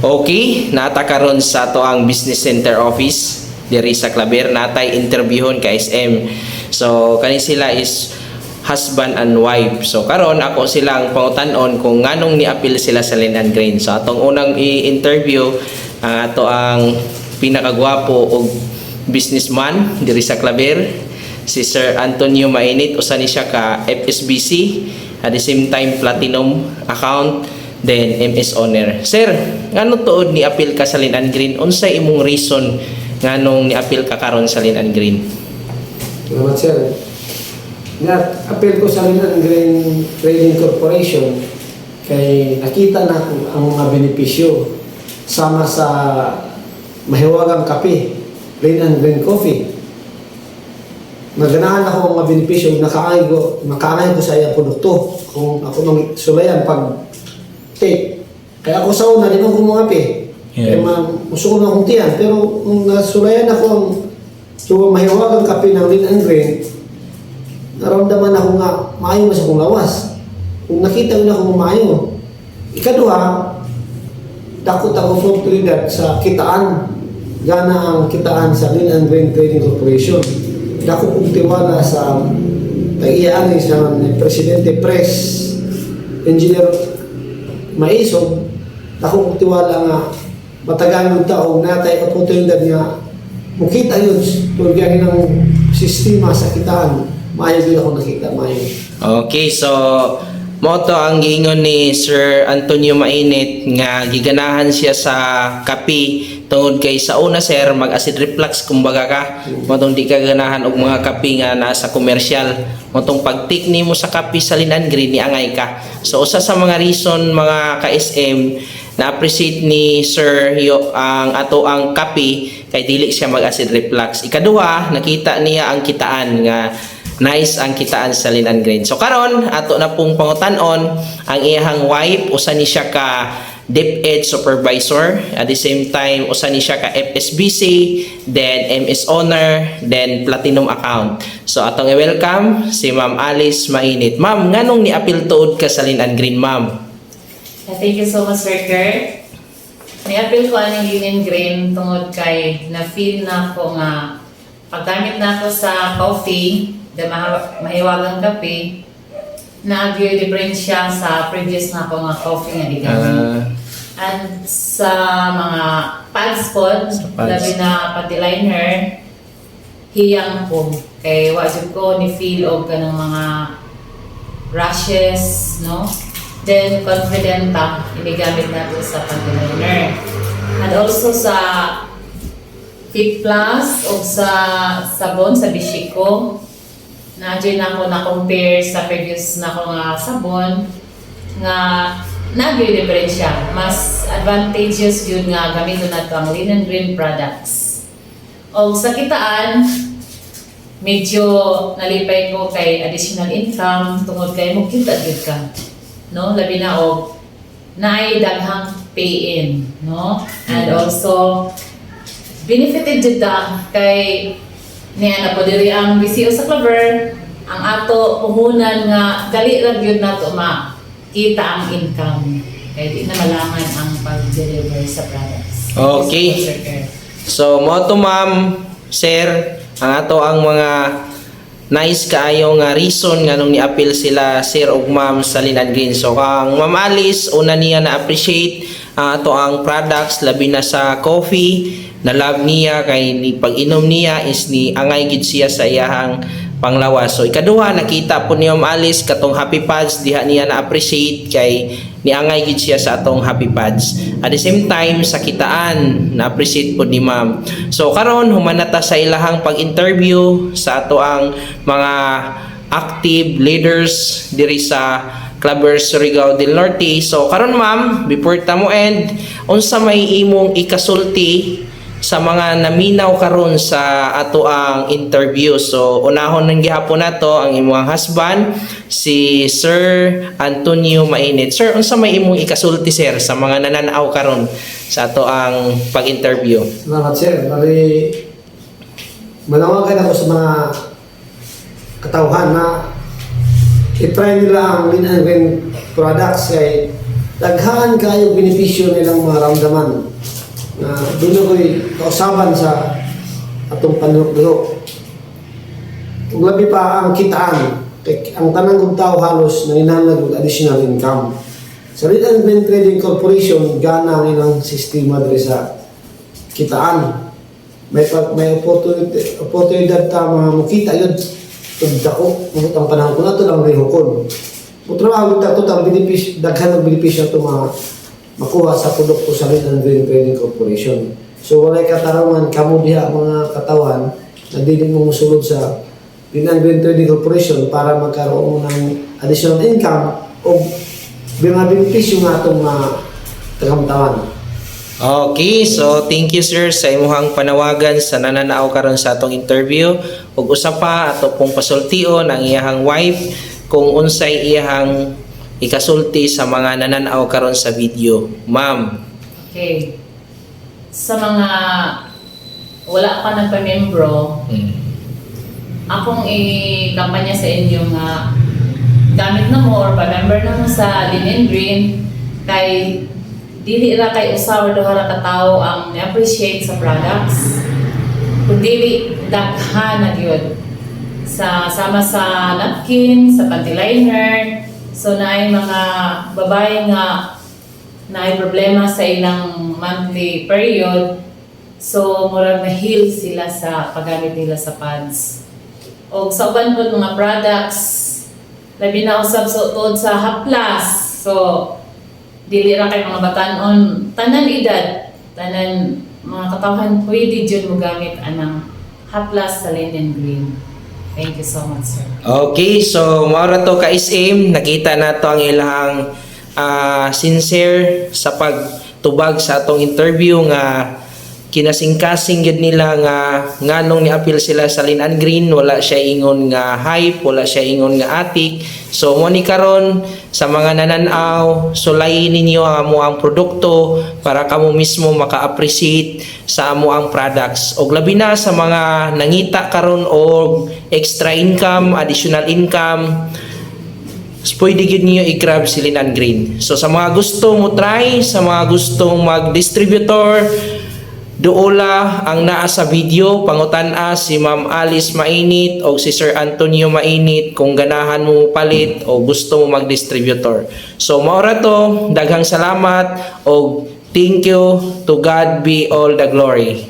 Okay, nata karon sa ato ang business center office diri sa Claver, natay interviewon ka SM. So kani sila is husband and wife. So karon ako silang pangutan-on kung nganong ni-appeal sila sa Land and Grain. So atong unang i-interview ato ang pinakagwapo og businessman diri sa Claver, si Sir Antonio Mainit. Usa ni siya ka FSBC, at the same time platinum account, then MS owner. Sir, ngano tuod ni appeal ka sa Land and Grain? Unsay imong reason nganong ni appeal ka karon sa Land and Grain? Salamat, sir. Na-appeal ko sa Land and Grain Trading Corporation kay nakita na ko ang mga benepisyo sama sa mahiwagang kape, Land and Grain Coffee. Naganahan ako ang mga benepisyo, nakaangay ko sa iyang produkto kung ako nang sulayan pag take. Kaya ako sa una, di man ko mga kape. Kaya gusto ko na akong tiyan. Pero kung nasulayan ako ang mahiwagang kape ng Land and Grain, naramdaman ako nga, maayo mas akong lawas. Kung nakita ko na akong maayo. Ikaduha, dakot ako from Trinidad sa kitaan. Gana ang kitaan sa Land and Grain Trading Corporation. Dakot kong tiwala sa tag-iyaani sa Presidente Press Engineer Maisog. Dakot kong tiwala nga matagal ng taong natay oportunidad nga mukita yun tulgahin ng sistema sa kitaan. Maayo din ako nakita, maayo. Okay, so moto ang giingon ni Sir Antonio Mainit nga giganahan siya sa kape tungod kay sa una, sir, mag-acid reflux kumbaga ka. Motong di ka ganahan og mga kape nga nasa komersyal. Motong pag-take nimo sa kape sa Land and Grain, niangay ka. So usa sa mga reason mga ka-SM na-appreciate ni Sir ang ato ang kape kay dili siya mag-acid reflux. Ikaduha, nakita niya ang kitaan nga nice ang kitaan sa Land and Grain. So karon ato na pong pangutan-on ang iyang wife. Usa ni siya ka DepEd supervisor, at the same time usa ni siya ka FSBC, then MS owner, then platinum account. So atong i-welcome si Ma'am Alice Mainit. Ma'am, nganong ni-appeal tuod ka sa Land and Grain, ma'am? Thank you so much, Sir Kurt. Ni-appeal ko ang Land and Grain tungod kay na-feel na ko nga paggamit na ako sa coffee, the mahiwagang kape, na-agyo diferensya sa previous na ako nga coffee nga digamit. And sa mga pads pod, labi na pati liner, hiyang ko. Kay wajud ko ni feel og kanang mga rashes, no? Then confident ta inigamit nato sa pati liner. And also sa Fit Plus o sa sabon sa Bishiko, na-adjust na ako na-compare sa previous na ako nga sabon nga nag-diferensya. Mas advantageous yun nga gamitin na ito ang Land and Grain products. O sa kitaan, medyo nalipay ko kay additional income tungod kay mukita yun ka. No? Labi na o naidaghang pay-in. No? And also, benefited dito kay niya na po diri ang BCO sa Claver, ang ato puhunan nga dali ra gyud nato makita ang income. Kaya di na malaman ang pag-deliver sa products. Okay. So mo to, ma'am, sir, ang ato ang mga nice kaayo nga reason nga nung ni-appeal sila sir ug ma'am sa Land and Grain. So kang Ma'am Alice, una niya na-appreciate ato ang products labi na sa coffee. Na-love niya kay ni pag-inom niya is ni angay gid siya sa iyahang panglawas. So ikaduha, nakita po ni Ma'am Alice katong Happy Pads, diha niya na-appreciate kay ni angay gid siya sa atong Happy Pads. At the same time sa kitaan, na-appreciate po ni Ma'am. So karon humanata sa ilahang pag-interview sa ato ang mga active leaders diri sa Claver, Surigao del Norte. So karon, ma'am, before ta mo end, unsa may imong ikasulti sa mga naminaw karon sa ato ang interview? So unahon nang gihapon nato ang imong husband, si Sir Antonio Mainit. Sir, unsa may imong ikasulti, sir, sa mga nananaw karon sa ato ang pag-interview? Salamat, sir. Bali, manawagan ako sa mga katauhan na i-try nila ang Land and Grain products kay daghan kayo benepisyo nilang maramdaman na doon ako'y kausaban sa atong panlihok-lihok. Kung labi pa ang kitaan, ang tanang kong tao halos na inahangad ng additional income. Sa Red and Green Trading Corporation, gana ang ilang sistema diri sa kitaan. May oportunidad ta makita yun. Tugdako, ang panahon ko na ito lang rihukon. Mutrabaho ito ang benepisyo, daghan ng benepisyo ito makuha sa produkto sa Red and Green Trading Corporation. So walay katarungan, kamo diha mga katawan na dili mo musulod sa Red and Green Trading Corporation para magkaroon mo ng additional income o mga benepisyo nga itong tagamtawan. Okay, so thank you sir sa imuhang panawagan sa nananao karon sa atong interview. Ug usa pa ato pong pasultion ang iyahang wife kung unsay iyahang ikasulti sa mga nananaw karon sa video. Ma'am. Okay. Sa mga wala pa nagpa-membro, akong i-kampanya sa inyo nga gamit na mo or pa-member na mo sa Lean and Green kay dili ra kay usa or duha ra ka tawo ang na-appreciate sa products. Kung dili daghan na gyud sa sama sa napkin, sa panty liner. So naay mga babae nga naay problema sa ilang monthly period. So murag na-heal sila sa paggamit nila sa pads. O sa uban po mga products, labi na usab tungod sa haplas. So dili ra kay mga batan-on, tanan edad, tanan mga katawhan pwede dyan mo gamit anang haplas sa Lean and Green. Thank you so much, sir. Okay, so maura to ka-SM, nakita na to ang ilang sincere sa pagtubag sa atong interview nga kinasing-kasing gid nila nga nganong ni-appeal sila sa Lean and Green, wala siya ingon nga hype, wala siya ingon nga atik. So mo ni karon sa mga nananaw, sulayin ninyo ang amo ang produkto para kamo mismo maka-appreciate sa amo ang products. Og labi na sa mga nangita karon og extra income, additional income, pwede gid niyo i-grab si Lean and Green. So sa mga gusto mo try, sa mga gustong mag-distributor, duola ang naa sa video, pangutan-a si Ma'am Alice Mainit o si Sir Antonio Mainit kung ganahan mo palit o gusto mo mag-distributor. So maura to, daghang salamat o thank you, to God be all the glory.